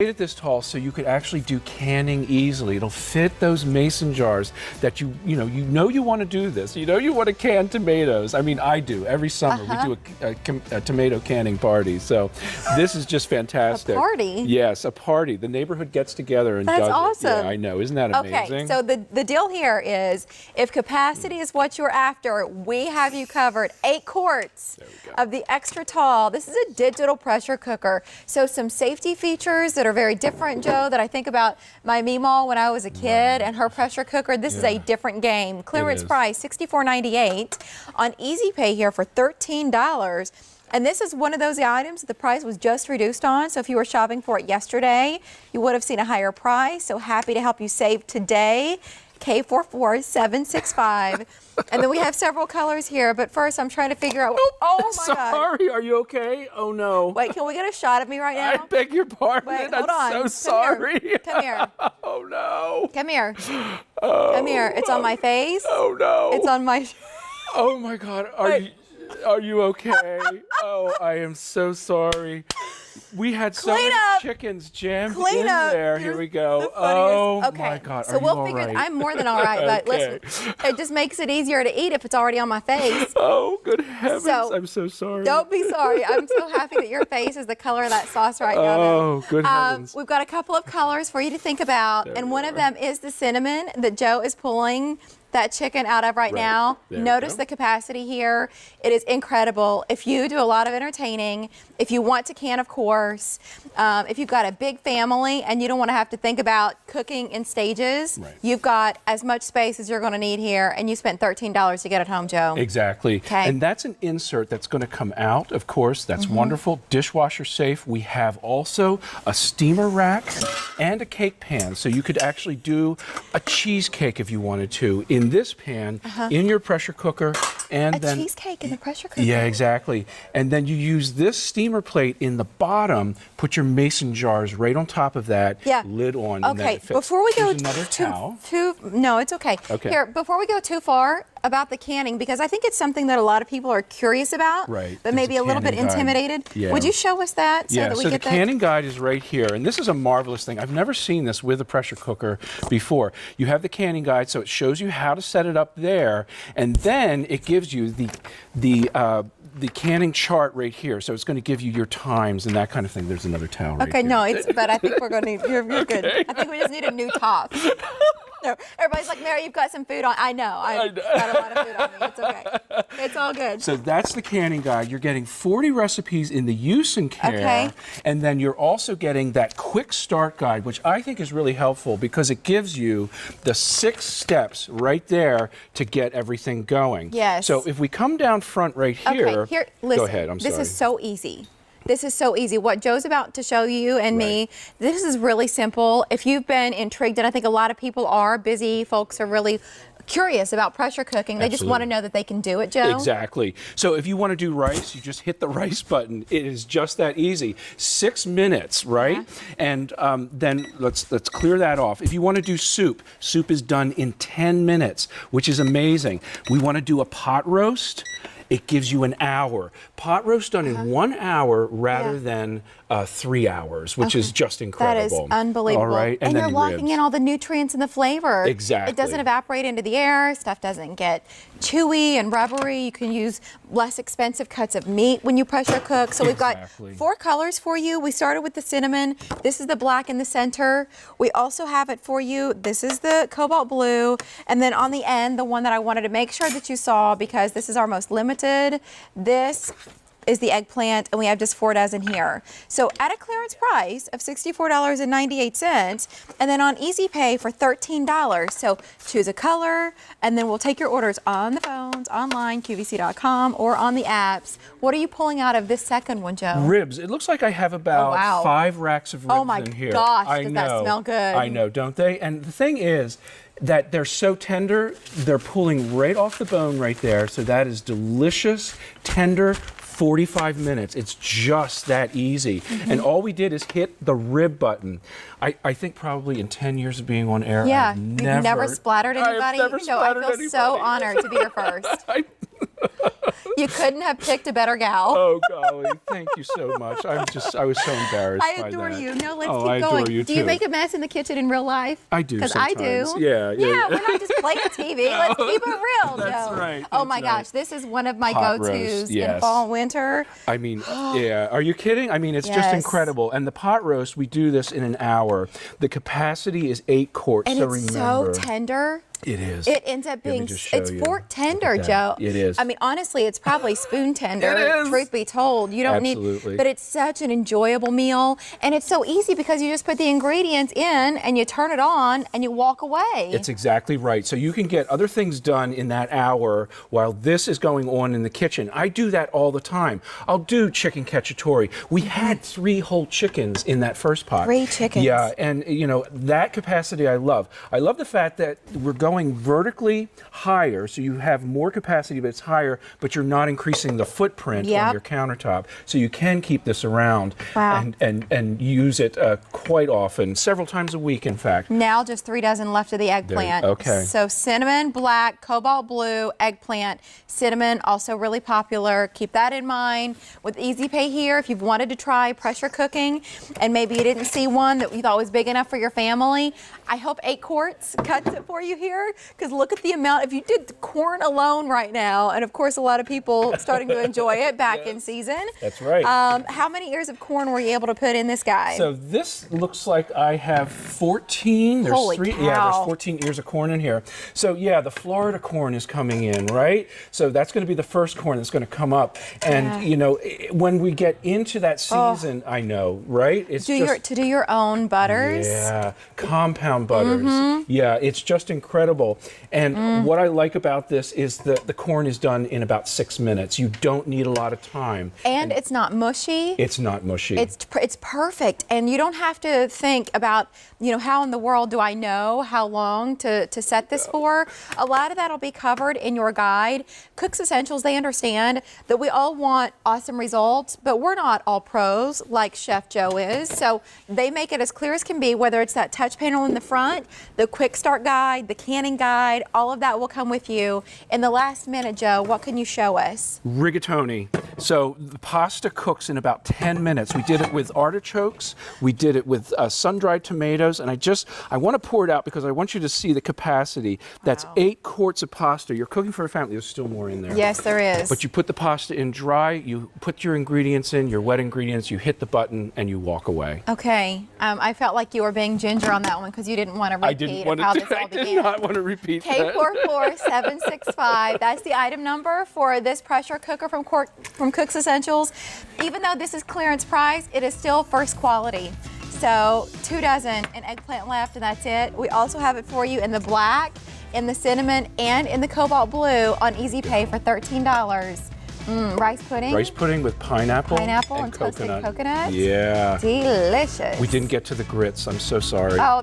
It this tall so you could actually do canning easily. It'll fit those mason jars that you know you want to do this. You know you want to can tomatoes. I mean, I do every summer. We do a tomato canning party. So this is just fantastic. A party? Yes, a party. The neighborhood gets together and does That's awesome. it. Yeah, I know. Isn't that amazing? Okay, so the deal here is if capacity is what you're after, we have you covered. 8 quarts of the extra tall. This is a digital pressure cooker. So some safety features that are very different, Joe, that I think about my Meemaw when I was a kid and her pressure cooker. This is a different game. Clearance price, $64.98 on Easy Pay here for $13. And this is one of those items that the price was just reduced on. So if you were shopping for it yesterday, you would have seen a higher price. So happy to help you save today. K44765. And then we have several colors here, but first I'm trying to figure out. Oh my God. Sorry, are you okay? Oh no. Wait, can we get a shot of me right now? I beg your pardon. Wait, I'm hold on. so sorry. Come here. Oh no. Come here. Oh, Come here. It's on my face. Oh no. It's on my. Oh my God. Are you okay? Oh, I am so sorry. We had so many chickens jammed in there. Here we go. Oh my God. So we'll figure it. I'm more than all right, but listen, it just makes it easier to eat if it's already on my face. Oh, good heavens. So, I'm so sorry. Don't be sorry. I'm so happy that your face is the color of that sauce right now. Oh, good heavens. We've got a couple of colors for you to think about, and one of them is the cinnamon that Joe is pulling that chicken out of right now. Notice the capacity here. It is incredible. If you do a lot of entertaining, if you want to can, of course, if you've got a big family and you don't want to have to think about cooking in stages, you've got as much space as you're going to need here, and you spent $13 to get it home, Joe. Exactly. Okay. And that's an insert that's going to come out, of course. That's wonderful. Dishwasher safe. We have also a steamer rack and a cake pan. So you could actually do a cheesecake if you wanted to in this pan, in your pressure cooker. And a then cheesecake in the pressure cooker. Yeah, exactly. And then you use this steamer plate in the bottom, put your mason jars right on top of that, lid on. And then it fits. Before we go no, it's okay. Here, before we go too far about the canning, because I think it's something that a lot of people are curious about, but maybe a little bit intimidated. Would you show us that so that we get that? The canning guide is right here, and this is a marvelous thing. I've never seen this with a pressure cooker before. You have the canning guide, so it shows you how to set it up there, and then it gives you the canning chart right here. So it's going to give you your times and that kind of thing. There's another towel right here. But I think we're going to need, you're good. I think we just need a new top. No, everybody's like, Mary, you've got some food on. I know. I've got a lot of food on me. It's okay. It's all good. So that's the canning guide. You're getting 40 recipes in the use and care. And then you're also getting that quick start guide, which I think is really helpful because it gives you the 6 steps right there to get everything going. Yes. So if we come down front right here. Listen, go ahead. I'm sorry. This is so easy. This is so easy. What Joe's about to show you and me, this is really simple. If you've been intrigued, and I think a lot of people are, busy folks are really curious about pressure cooking. They just want to know that they can do it, Joe. Exactly. So if you want to do rice, you just hit the rice button. It is just that easy. 6 minutes, right? And then let's clear that off. If you want to do soup, soup is done in 10 minutes, which is amazing. We want to do a pot roast. It gives you an hour. Pot roast done in 1 hour rather than 3 hours, which is just incredible. That is unbelievable. All right. And you're locking in all the nutrients and the flavor. Exactly. It doesn't evaporate into the air. Stuff doesn't get chewy and rubbery. You can use less expensive cuts of meat when you pressure cook. So we've got 4 colors for you. We started with the cinnamon. This is the black in the center. We also have it for you. This is the cobalt blue. And then on the end, the one that I wanted to make sure that you saw, because this is our most limited, this is the eggplant, and we have just 4 dozen here. So at a clearance price of $64.98, and then on Easy Pay for $13. So choose a color, and then we'll take your orders on the phones, online, QVC.com, or on the apps. What are you pulling out of this second one, Joe? Ribs. It looks like I have about 5 racks of ribs in here. Oh my gosh, does that smell good? I know, don't they? And the thing is that they're so tender, they're pulling right off the bone right there. So that is delicious, tender, 45 minutes. It's just that easy. And all we did is hit the rib button. I think probably in 10 years of being on air, I've never splattered anybody? I feel so honored to be your first. You couldn't have picked a better gal. Oh, golly, thank you so much. I was so embarrassed I by adore that. you. No, let's Oh, keep I going. adore you Do you too. make a mess in the kitchen in real life? I do Because I do. sometimes. Yeah. Yeah, we're not just playing TV. Let's keep it real, That's Joe. right, Oh that's my right. gosh, this is one of my Pot go-tos roast, in yes. fall and winter. I mean, yeah. Are you kidding? I mean, it's just Yes. incredible. And the pot roast, we do this in an hour. The capacity is 8 quarts. And so it's remember, so tender. it is. It ends up Let me being, just show it's you. fork tender, Look at Joe. that. It is. I mean, honestly, it's probably spoon tender, It is. truth be told. You don't Absolutely. need, but it's such an enjoyable meal. And it's so easy because you just put the ingredients in and you turn it on and you walk away. It's exactly right. So you can get other things done in that hour while this is going on in the kitchen. I do that all the time. I'll do chicken cacciatore. We had 3 whole chickens in that first pot. 3 chickens. Yeah, and you know, that capacity I love. I love the fact that we're going vertically higher, so you have more capacity, but it's higher, but you're not increasing the footprint Yep. on your countertop. So you can keep this around Wow. and use it quite often, several times a week, in fact. Now just 3 dozen left of the eggplant. okay. So cinnamon, black, cobalt blue, eggplant. Cinnamon, also really popular. Keep that in mind. With Easy Pay here, if you've wanted to try pressure cooking and maybe you didn't see one that you thought was big enough for your family, I hope 8 quarts cuts it for you here, because look at the amount. If you did the corn alone right now, and of course a lot of people starting to enjoy it back in season. That's right. How many ears of corn were you able to put in this guy? So this looks like I have 14. There's Holy 3. cow. Yeah, there's 14 ears of corn in here. So yeah, the Florida corn is coming in, right? So that's going to be the first corn that's going to come up. And you know, when we get into that season, I know, right? It's to do your own butters. yeah, compound butters. Yeah, it's just incredible. And what I like about this is that the corn is done in about 6 minutes. You don't need a lot of time. And it's not mushy. It's not mushy. It's perfect, and you don't have to think about, you know, how in the world do I know how long to set this for. A lot of that will be covered in your guide. Cook's Essentials, they understand that we all want awesome results, but we're not all pros like Chef Joe is. So they make it as clear as can be, whether it's that touch panel in the front, the quick start guide, the canning guide, all of that will come with you. In the last minute, Joe, what can you show us? Rigatoni. So the pasta cooks in about 10 minutes. We did it with artichokes. We did it with sun-dried tomatoes. And I want to pour it out because I want you to see the capacity. That's 8 quarts of pasta. You're cooking for a family. There's still more in there. Yes, there is. But you put the pasta in dry, you put your ingredients in, your wet ingredients, you hit the button, and you walk away. Okay, I felt like you were being ginger on that one because you didn't want to repeat of how this all I began. did not want to repeat that. K44765. That's the item number for this pressure cooker from Cook's Essentials. Even though this is clearance price, it is still first quality. So 2 dozen and eggplant left, and that's it. We also have it for you in the black, in the cinnamon, and in the cobalt blue on Easy Pay for $13. Rice pudding. Rice pudding with pineapple, and toasted coconut. coconut. Yeah. Delicious. We didn't get to the grits. I'm so sorry. Oh,